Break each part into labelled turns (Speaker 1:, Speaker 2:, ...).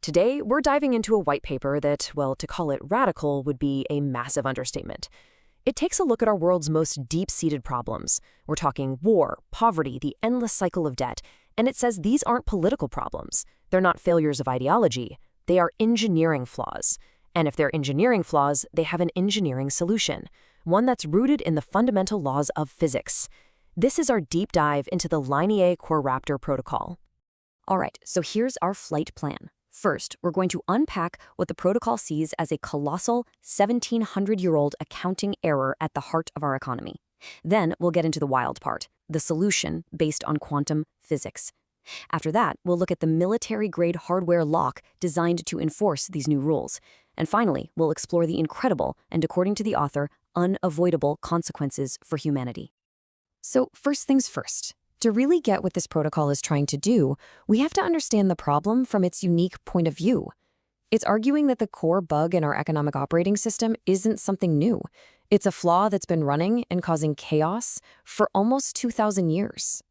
Speaker 1: Today, we're diving into a white paper that, well, to call it radical would be a massive understatement. It takes a look at our world's most deep-seated problems. We're talking war, poverty, the endless cycle of debt, and it says these aren't political problems. They're not failures of ideology. They are engineering flaws. And if they're engineering flaws, they have an engineering solution, one that's rooted in the fundamental laws of physics. This is our deep dive into the Lanier Qraptor protocol.
Speaker 2: All right, so here's our flight plan. First, we're going to unpack what the protocol sees as a colossal 1,700-year-old accounting error at the heart of our economy. Then we'll get into the wild part, the solution based on quantum physics. After that, we'll look at the military-grade hardware lock designed to enforce these new rules. And finally, we'll explore the incredible and, according to the author, unavoidable consequences for humanity. So first things first. To really get what this protocol is trying to do, we have to understand the problem from its unique point of view. It's arguing that the core bug in our economic operating system isn't something new. It's a flaw that's been running and causing chaos for almost 2,000 years.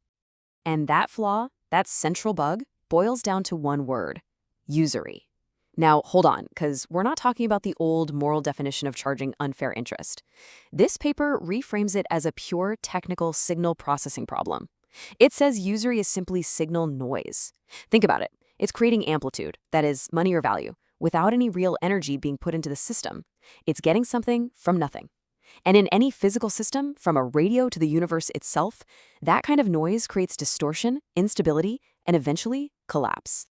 Speaker 3: And that flaw, that central bug, boils down to one word: usury. Now, hold on, because we're not talking about the old moral definition of charging unfair interest. This paper reframes it as a pure technical signal processing problem. It says usury is simply signal noise. Think about it. It's creating amplitude, that is, money or value, without any real energy being put into the system. It's getting something from nothing. And in any physical system, from a radio to the universe itself, that kind of noise creates distortion, instability, and eventually collapse.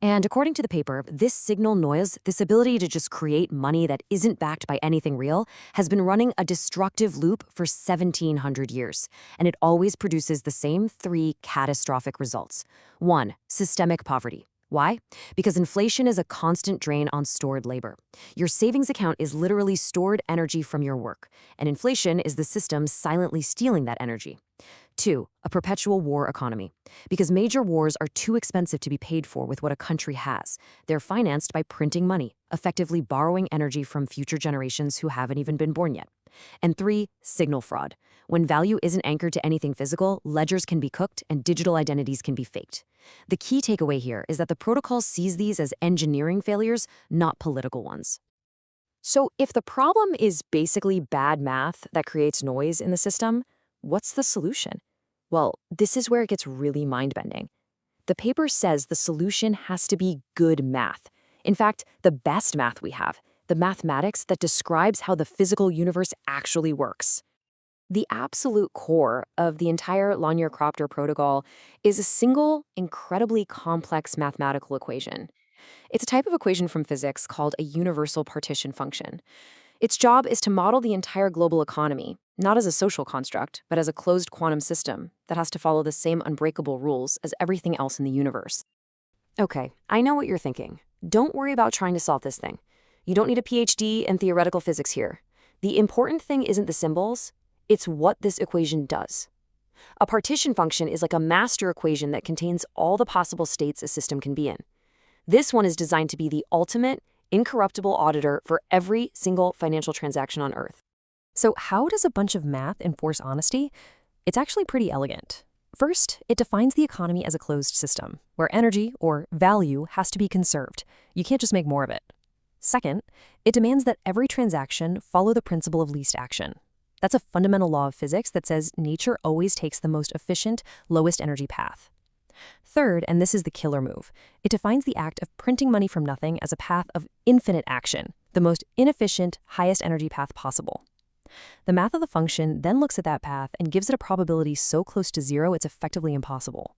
Speaker 2: And according to the paper, this signal noise, this ability to just create money that isn't backed by anything real, has been running a destructive loop for 1,700 years. And it always produces the same three catastrophic results. 1. Systemic poverty. Why? Because inflation is a constant drain on stored labor. Your savings account is literally stored energy from your work, and inflation is the system silently stealing that energy. 2. A perpetual war economy. Because major wars are too expensive to be paid for with what a country has. They're financed by printing money, effectively borrowing energy from future generations who haven't even been born yet. And 3. Signal fraud. When value isn't anchored to anything physical, ledgers can be cooked and digital identities can be faked. The key takeaway here is that the protocol sees these as engineering failures, not political ones. So if the problem is basically bad math that creates noise in the system, what's the solution? Well, this is where it gets really mind-bending. The paper says the solution has to be good math. In fact, the best math we have, the mathematics that describes how the physical universe actually works. The absolute core of the entire Lanier Qraptor protocol is a single, incredibly complex mathematical equation. It's a type of equation from physics called a universal partition function. Its job is to model the entire global economy, not as a social construct, but as a closed quantum system that has to follow the same unbreakable rules as everything else in the universe. Okay, I know what you're thinking. Don't worry about trying to solve this thing. You don't need a PhD in theoretical physics here. The important thing isn't the symbols, it's what this equation does. A partition function is like a master equation that contains all the possible states a system can be in. This one is designed to be the ultimate, incorruptible auditor for every single financial transaction on Earth.
Speaker 1: So how does a bunch of math enforce honesty? It's actually pretty elegant. First, it defines the economy as a closed system, where energy, or value, has to be conserved. You can't just make more of it. Second, it demands that every transaction follow the principle of least action. That's a fundamental law of physics that says nature always takes the most efficient, lowest energy path. Third, and this is the killer move, it defines the act of printing money from nothing as a path of infinite action, the most inefficient, highest energy path possible. The math of the function then looks at that path and gives it a probability so close to zero it's effectively impossible.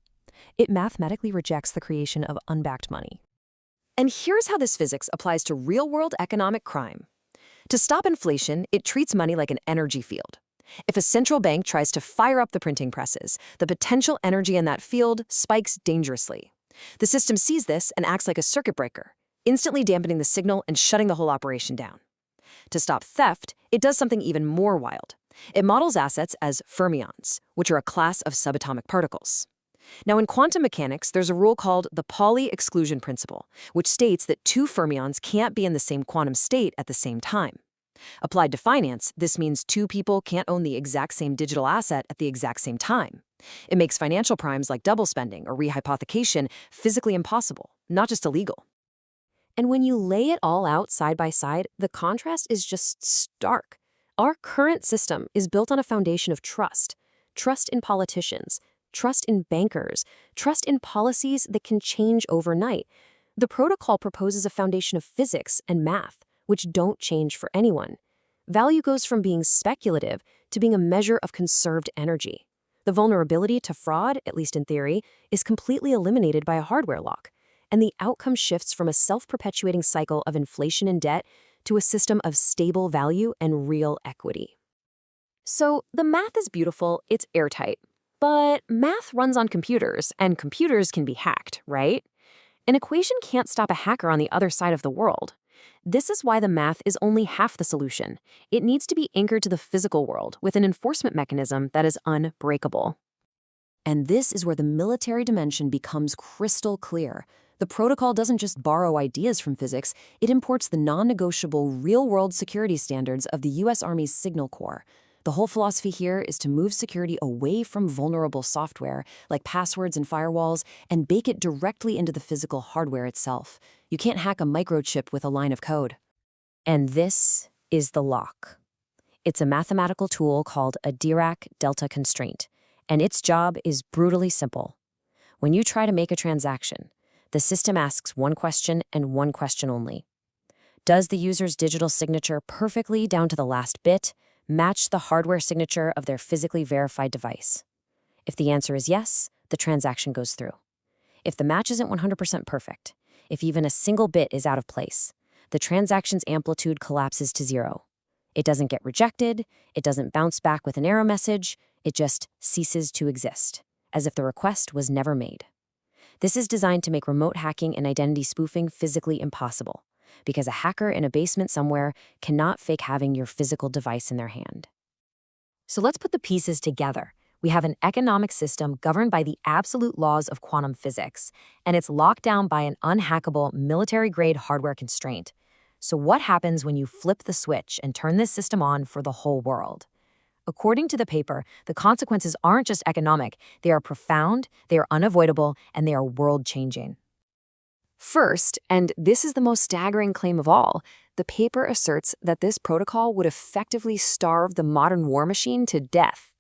Speaker 1: It mathematically rejects the creation of unbacked money.
Speaker 2: And here's how this physics applies to real-world economic crime. To stop inflation, it treats money like an energy field. If a central bank tries to fire up the printing presses, the potential energy in that field spikes dangerously. The system sees this and acts like a circuit breaker, instantly dampening the signal and shutting the whole operation down. To stop theft, it does something even more wild. It models assets as fermions, which are a class of subatomic particles. Now, in quantum mechanics, there's a rule called the Pauli exclusion principle, which states that two fermions can't be in the same quantum state at the same time. Applied to finance, this means two people can't own the exact same digital asset at the exact same time. It makes financial crimes like double spending or rehypothecation physically impossible, not just illegal. And when you lay it all out side by side, the contrast is just stark. Our current system is built on a foundation of trust. Trust in politicians, trust in bankers, trust in policies that can change overnight. The protocol proposes a foundation of physics and math, which don't change for anyone. Value goes from being speculative to being a measure of conserved energy. The vulnerability to fraud, at least in theory, is completely eliminated by a hardware lock, and the outcome shifts from a self-perpetuating cycle of inflation and debt to a system of stable value and real equity. So the math is beautiful, it's airtight. But math runs on computers, and computers can be hacked, right? An equation can't stop a hacker on the other side of the world. This is why the math is only half the solution. It needs to be anchored to the physical world with an enforcement mechanism that is unbreakable. And this is where the military dimension becomes crystal clear. The protocol doesn't just borrow ideas from physics, it imports the non-negotiable real-world security standards of the U.S. Army's Signal Corps. The whole philosophy here is to move security away from vulnerable software, like passwords and firewalls, and bake it directly into the physical hardware itself. You can't hack a microchip with a line of code. And this is the lock. It's a mathematical tool called a Dirac delta constraint, and its job is brutally simple. When you try to make a transaction, the system asks one question and one question only. Does the user's digital signature perfectly down to the last bit match the hardware signature of their physically verified device? If the answer is yes, the transaction goes through. If the match isn't 100% perfect, if even a single bit is out of place, the transaction's amplitude collapses to zero. It doesn't get rejected, it doesn't bounce back with an error message, it just ceases to exist, as if the request was never made. This is designed to make remote hacking and identity spoofing physically impossible, because a hacker in a basement somewhere cannot fake having your physical device in their hand. So let's put the pieces together. We have an economic system governed by the absolute laws of quantum physics, and it's locked down by an unhackable military-grade hardware constraint. So what happens when you flip the switch and turn this system on for the whole world? According to the paper, the consequences aren't just economic, they are profound, they are unavoidable, and they are world-changing. First, and this is the most staggering claim of all, the paper asserts that this protocol would effectively starve the modern war machine to death.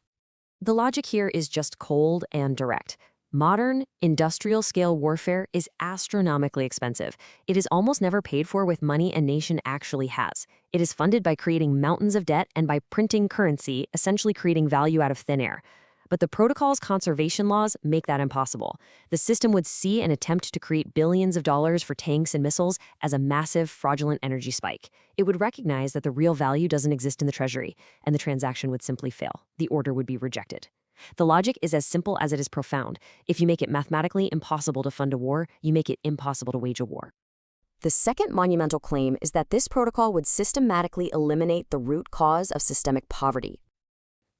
Speaker 2: The logic here is just cold and direct. Modern, industrial-scale warfare is astronomically expensive. It is almost never paid for with money a nation actually has. It is funded by creating mountains of debt and by printing currency, essentially creating value out of thin air. But the protocol's conservation laws make that impossible. The system would see an attempt to create billions of dollars for tanks and missiles as a massive, fraudulent energy spike. It would recognize that the real value doesn't exist in the treasury, and the transaction would simply fail. The order would be rejected. The logic is as simple as it is profound. If you make it mathematically impossible to fund a war, you make it impossible to wage a war. The second monumental claim is that this protocol would systematically eliminate the root cause of systemic poverty.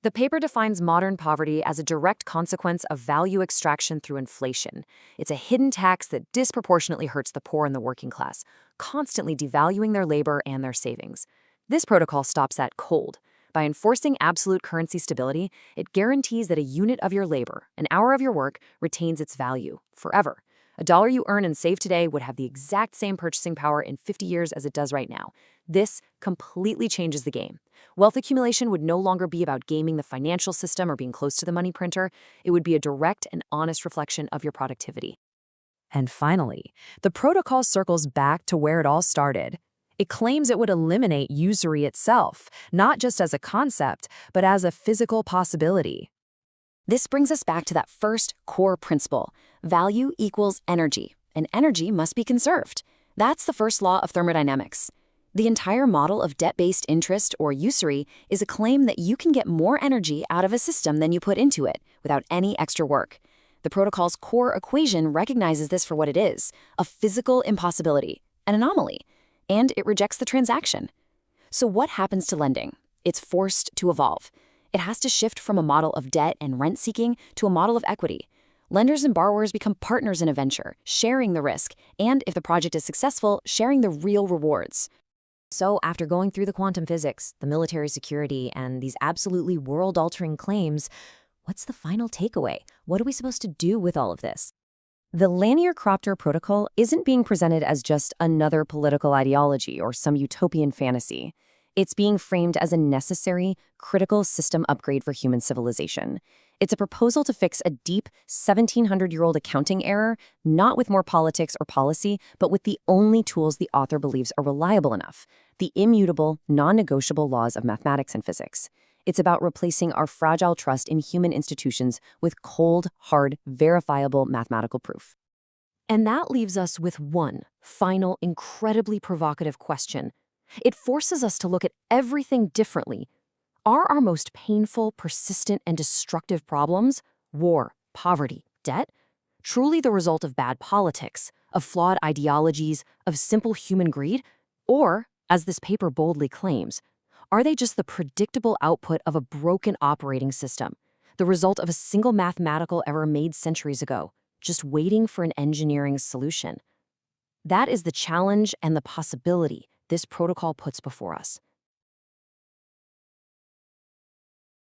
Speaker 2: The paper defines modern poverty as a direct consequence of value extraction through inflation. It's a hidden tax that disproportionately hurts the poor and the working class, constantly devaluing their labor and their savings. This protocol stops that cold. By enforcing absolute currency stability, it guarantees that a unit of your labor, an hour of your work, retains its value forever. A dollar you earn and save today would have the exact same purchasing power in 50 years as it does right now. This completely changes the game. Wealth accumulation would no longer be about gaming the financial system or being close to the money printer. It would be a direct and honest reflection of your productivity. And finally, the protocol circles back to where it all started. It claims it would eliminate usury itself, not just as a concept, but as a physical possibility. This brings us back to that first core principle. Value equals energy, and energy must be conserved. That's the first law of thermodynamics. The entire model of debt-based interest or usury is a claim that you can get more energy out of a system than you put into it without any extra work. The protocol's core equation recognizes this for what it is, a physical impossibility, an anomaly, and it rejects the transaction. So what happens to lending? It's forced to evolve. It has to shift from a model of debt and rent-seeking to a model of equity. Lenders and borrowers become partners in a venture, sharing the risk, and if the project is successful, sharing the real rewards. So after going through the quantum physics, the military security, and these absolutely world-altering claims, what's the final takeaway? What are we supposed to do with all of this? The Lanier-Qraptor protocol isn't being presented as just another political ideology or some utopian fantasy. It's being framed as a necessary, critical system upgrade for human civilization. It's a proposal to fix a deep 1700-year-old accounting error, not with more politics or policy, but with the only tools the author believes are reliable enough: the immutable, non-negotiable laws of mathematics and physics. It's about replacing our fragile trust in human institutions with cold, hard, verifiable mathematical proof. And that leaves us with one final, incredibly provocative question. It forces us to look at everything differently. Are our most painful, persistent, and destructive problems — war, poverty, debt — truly the result of bad politics, of flawed ideologies, of simple human greed? Or, as this paper boldly claims, are they just the predictable output of a broken operating system, the result of a single mathematical error made centuries ago, just waiting for an engineering solution? That is the challenge and the possibility this protocol puts before us.